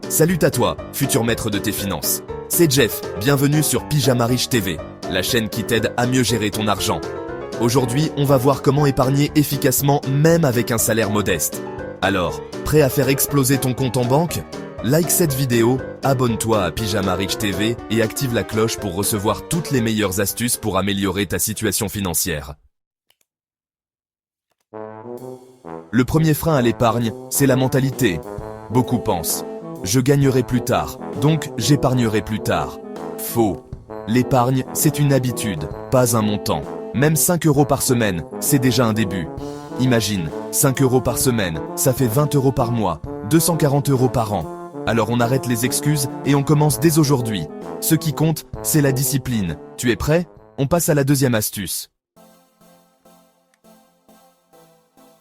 Salut à toi, futur maître de tes finances. C'est Jeff, bienvenue sur Pyjama Riche TV, la chaîne qui t'aide à mieux gérer ton argent. Aujourd'hui, on va voir comment épargner efficacement même avec un salaire modeste. Alors, prêt à faire exploser ton compte en banque? Like cette vidéo, abonne-toi à Pyjama Riche TV et active la cloche pour recevoir toutes les meilleures astuces pour améliorer ta situation financière. Le premier frein à l'épargne, c'est la mentalité. Beaucoup pensent « je gagnerai plus tard, donc j'épargnerai plus tard ». Faux. L'épargne, c'est une habitude, pas un montant. Même 5 € par semaine, c'est déjà un début. Imagine, 5 € par semaine, ça fait 20 € par mois, 240 € par an. Alors on arrête les excuses et on commence dès aujourd'hui. Ce qui compte, c'est la discipline. Tu es prêt? On passe à la deuxième astuce.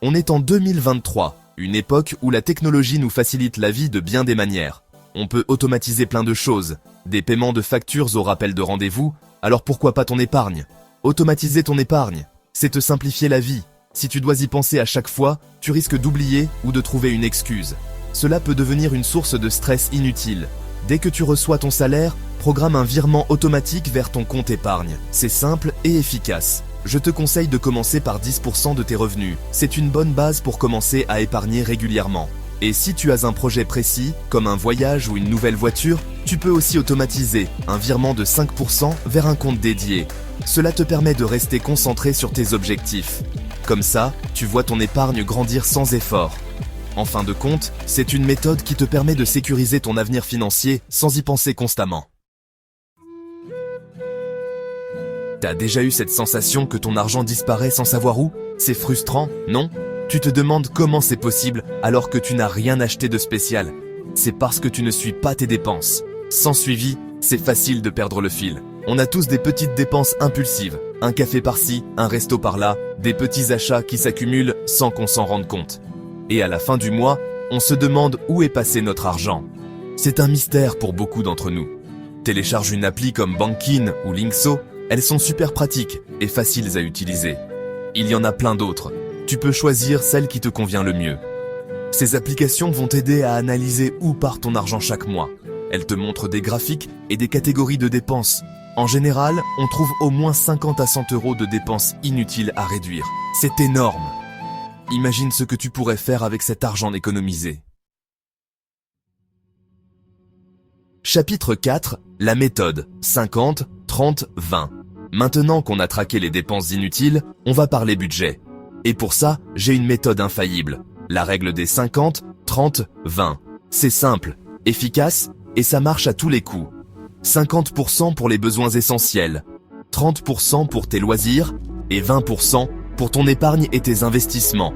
On est en 2023, une époque où la technologie nous facilite la vie de bien des manières. On peut automatiser plein de choses, des paiements de factures au rappel de rendez-vous, alors pourquoi pas ton épargne? Automatiser ton épargne, c'est te simplifier la vie. Si tu dois y penser à chaque fois, tu risques d'oublier ou de trouver une excuse. Cela peut devenir une source de stress inutile. Dès que tu reçois ton salaire, programme un virement automatique vers ton compte épargne. C'est simple et efficace. Je te conseille de commencer par 10% de tes revenus. C'est une bonne base pour commencer à épargner régulièrement. Et si tu as un projet précis, comme un voyage ou une nouvelle voiture, tu peux aussi automatiser un virement de 5% vers un compte dédié. Cela te permet de rester concentré sur tes objectifs. Comme ça, tu vois ton épargne grandir sans effort. En fin de compte, c'est une méthode qui te permet de sécuriser ton avenir financier sans y penser constamment. T'as déjà eu cette sensation que ton argent disparaît sans savoir où? C'est frustrant, non? Tu te demandes comment c'est possible alors que tu n'as rien acheté de spécial. C'est parce que tu ne suis pas tes dépenses. Sans suivi, c'est facile de perdre le fil. On a tous des petites dépenses impulsives. Un café par-ci, un resto par-là, des petits achats qui s'accumulent sans qu'on s'en rende compte. Et à la fin du mois, on se demande où est passé notre argent. C'est un mystère pour beaucoup d'entre nous. Télécharge une appli comme Bankin ou Linkso, elles sont super pratiques et faciles à utiliser. Il y en a plein d'autres. Tu peux choisir celle qui te convient le mieux. Ces applications vont t'aider à analyser où part ton argent chaque mois. Elles te montrent des graphiques et des catégories de dépenses. En général, on trouve au moins 50 à 100 € de dépenses inutiles à réduire. C'est énorme. Imagine ce que tu pourrais faire avec cet argent économisé. Chapitre 4, la méthode 50, 30, 20. Maintenant qu'on a traqué les dépenses inutiles, on va parler budget. Et pour ça, j'ai une méthode infaillible. La règle des 50, 30, 20. C'est simple, efficace et ça marche à tous les coups. 50% pour les besoins essentiels, 30% pour tes loisirs et 20% pour ton épargne et tes investissements.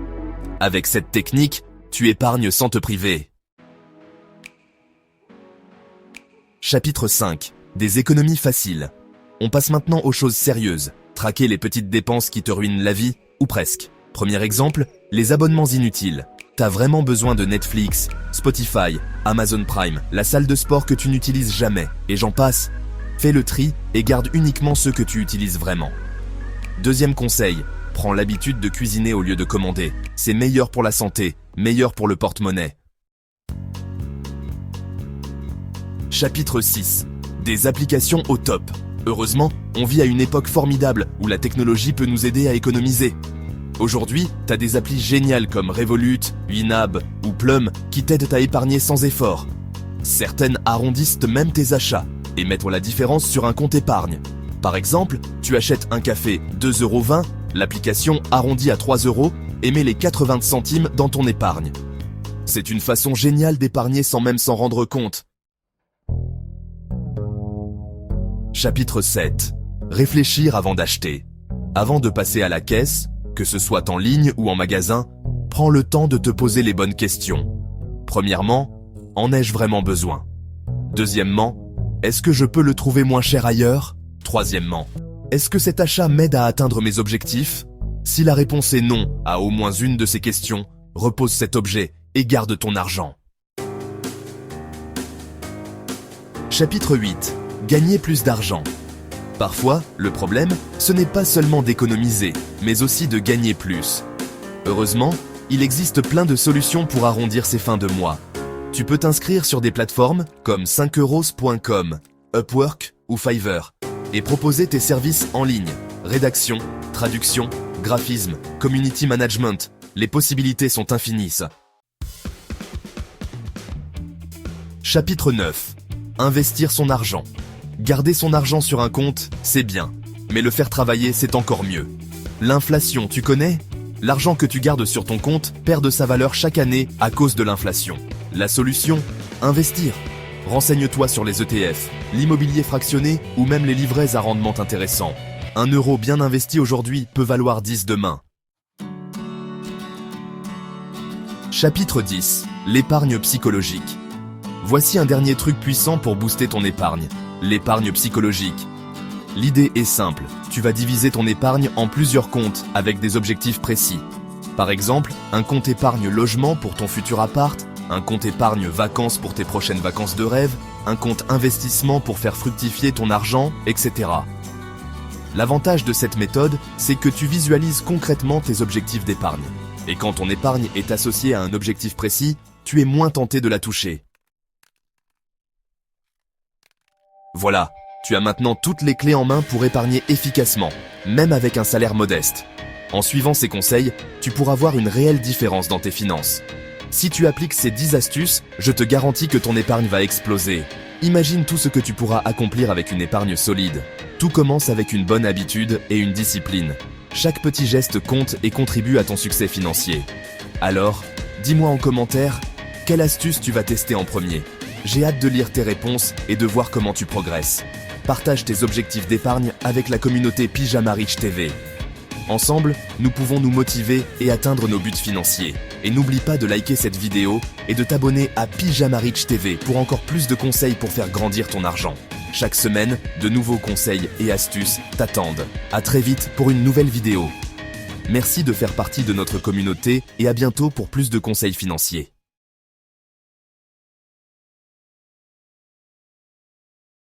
Avec cette technique, tu épargnes sans te priver. Chapitre 5. Des économies faciles. On passe maintenant aux choses sérieuses. Traquer les petites dépenses qui te ruinent la vie, ou presque. Premier exemple, les abonnements inutiles. T'as vraiment besoin de Netflix, Spotify, Amazon Prime, la salle de sport que tu n'utilises jamais, et j'en passe. Fais le tri et garde uniquement ceux que tu utilises vraiment. Deuxième conseil, prends l'habitude de cuisiner au lieu de commander. C'est meilleur pour la santé, meilleur pour le porte-monnaie. Chapitre 6. Des applications au top. Heureusement, on vit à une époque formidable où la technologie peut nous aider à économiser. Aujourd'hui, t'as des applis géniales comme Revolut, Winab ou Plum qui t'aident à épargner sans effort. Certaines arrondissent même tes achats et mettent la différence sur un compte épargne. Par exemple, tu achètes un café 2,20 €, l'application arrondit à 3 € et met les 80 centimes dans ton épargne. C'est une façon géniale d'épargner sans même s'en rendre compte. Chapitre 7. Réfléchir avant d'acheter. Avant de passer à la caisse, que ce soit en ligne ou en magasin, prends le temps de te poser les bonnes questions. Premièrement, en ai-je vraiment besoin? Deuxièmement, est-ce que je peux le trouver moins cher ailleurs? Troisièmement, est-ce que cet achat m'aide à atteindre mes objectifs? Si la réponse est non à au moins une de ces questions, repose cet objet et garde ton argent. Chapitre 8. Gagner plus d'argent. Parfois, le problème, ce n'est pas seulement d'économiser, mais aussi de gagner plus. Heureusement, il existe plein de solutions pour arrondir ces fins de mois. Tu peux t'inscrire sur des plateformes comme 5euros.com, Upwork ou Fiverr et proposer tes services en ligne, rédaction, traduction, graphisme, community management. Les possibilités sont infinies. Chapitre 9. Investir son argent. Garder son argent sur un compte, c'est bien, mais le faire travailler, c'est encore mieux. L'inflation, tu connais ? L'argent que tu gardes sur ton compte perd de sa valeur chaque année à cause de l'inflation. La solution ? Investir. Renseigne-toi sur les ETF, l'immobilier fractionné ou même les livrets à rendement intéressant. 1 euro bien investi aujourd'hui peut valoir 10 demain. Chapitre 10. L'épargne psychologique. Voici un dernier truc puissant pour booster ton épargne. L'épargne psychologique. L'idée est simple, tu vas diviser ton épargne en plusieurs comptes avec des objectifs précis. Par exemple, un compte épargne logement pour ton futur appart, un compte épargne vacances pour tes prochaines vacances de rêve, un compte investissement pour faire fructifier ton argent, etc. L'avantage de cette méthode, c'est que tu visualises concrètement tes objectifs d'épargne. Et quand ton épargne est associée à un objectif précis, tu es moins tenté de la toucher. Voilà, tu as maintenant toutes les clés en main pour épargner efficacement, même avec un salaire modeste. En suivant ces conseils, tu pourras voir une réelle différence dans tes finances. Si tu appliques ces 10 astuces, je te garantis que ton épargne va exploser. Imagine tout ce que tu pourras accomplir avec une épargne solide. Tout commence avec une bonne habitude et une discipline. Chaque petit geste compte et contribue à ton succès financier. Alors, dis-moi en commentaire, quelle astuce tu vas tester en premier ? J'ai hâte de lire tes réponses et de voir comment tu progresses. Partage tes objectifs d'épargne avec la communauté Pyjama Rich TV. Ensemble, nous pouvons nous motiver et atteindre nos buts financiers. Et n'oublie pas de liker cette vidéo et de t'abonner à Pyjama Rich TV pour encore plus de conseils pour faire grandir ton argent. Chaque semaine, de nouveaux conseils et astuces t'attendent. À très vite pour une nouvelle vidéo. Merci de faire partie de notre communauté et à bientôt pour plus de conseils financiers.